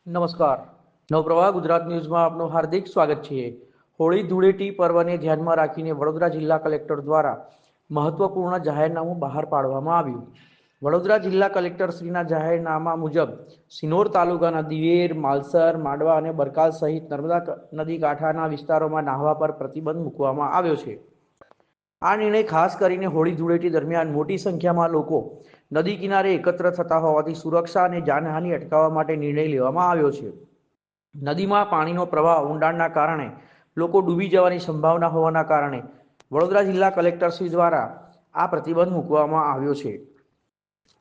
નમસ્કાર, નવપ્રવાહ ગુજરાત ન્યૂઝમાં આપનું હાર્દિક સ્વાગત છે। હોળી ધૂળેટી પર્વને ધ્યાનમાં રાખીને વડોદરા જિલ્લા કલેક્ટર દ્વારા મહત્વપૂર્ણ જાહેરનામું બહાર પાડવામાં આવ્યું। વડોદરા જિલ્લા કલેક્ટરશ્રીના જાહેરનામા મુજબ સિનોર તાલુકાના દિવેર, માલસર, માંડવા અને બરકાલ સહિત નર્મદા નદી કાંઠાના વિસ્તારોમાં નાહવા પર પ્રતિબંધ મૂકવામાં આવ્યો છે। આ નિર્ણય ખાસ કરીને હોળી ધૂળેટી દરમિયાન મોટી સંખ્યામાં લોકો નદી કિનારે એકત્ર થતા હોવાથી સુરક્ષા અને જાનહાનિ અટકાવવા માટે નિર્ણય લેવામાં આવ્યો છે। નદીમાં પાણીનો પ્રવાહ ઊંડાણના કારણે લોકો ડૂબી જવાની સંભાવના હોવાના કારણે વડોદરા જિલ્લા કલેક્ટરશ્રી દ્વારા આ પ્રતિબંધ મૂકવામાં આવ્યો છે।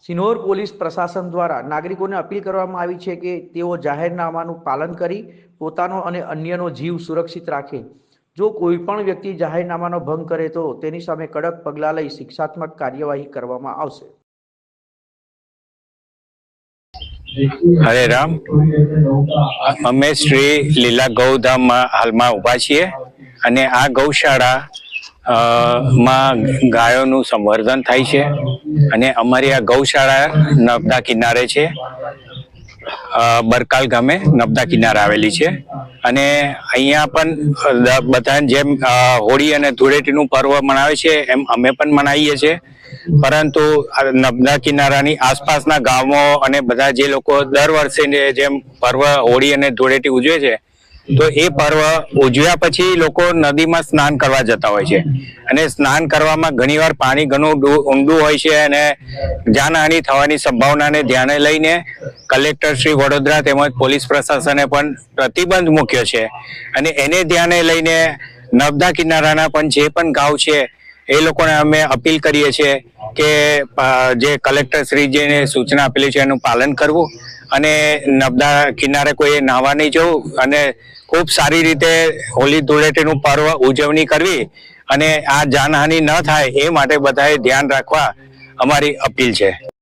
સિનોર પોલીસ પ્રશાસન દ્વારા નાગરિકોને અપીલ કરવામાં આવી છે કે તેઓ જાહેરનામાનું પાલન કરી પોતાનો અને અન્યનો જીવ સુરક્ષિત રાખે। જો કોઈ પણ વ્યક્તિ જાહેરનામાનો ભંગ કરે તો તેની સામે કડક પગલાં લઈ શિક્ષાત્મક કાર્યવાહી કરવામાં આવશે। હરે રામ, અમે શ્રી લીલા ગૌધામમાં હાલમાં ઊભા છીએ અને આ ગૌશાળા માં ગાયોનું સંવર્ધન થાય છે અને અમારી આ ગૌશાળા નર્મદા કિનારે છે। બરકાલ ગામે નર્મદા કિનારે આવેલી છે અને અહીંયા પણ બધા જેમ હોળી અને ધૂળેટીનું પર્વ મનાવે છે એમ અમે પણ મનાવીએ છીએ, પરંતુ નર્મદા કિનારાની આસપાસના ગામો અને બધા જે લોકો દર વર્ષે જેમ પર્વ હોળી અને ધૂળેટી ઉજવે છે તો એ પર્વ ઉજવ્યા પછી લોકો નદીમાં સ્નાન કરવા જતા હોય છે અને સ્નાન કરવામાં ઘણીવાર પાણી ઘણું ઊંડું હોય છે અને જાનહાનિ થવાની સંભાવનાને ધ્યાને લઈને કલેક્ટર શ્રી વડોદરા તેમજ પોલીસ પ્રશાસને પણ પ્રતિબંધ મૂક્યો છે અને એને ધ્યાને લઈને નર્મદા કિનારાના પણ જે પણ ગામ છે એ લોકોને અમે અપીલ કરીએ છીએ કે જે કલેક્ટર શ્રીજીને સૂચના આપેલી છે એનું પાલન કરવું અને નર્મદા કિનારે કોઈ નાહવા નહીં જવું અને ખૂબ સારી રીતે હોળી ધૂળેટીનું પર્વ ઉજવણી કરવી અને આ જાનહાનિ ન થાય એ માટે બધાએ ધ્યાન રાખવા અમારી અપીલ છે।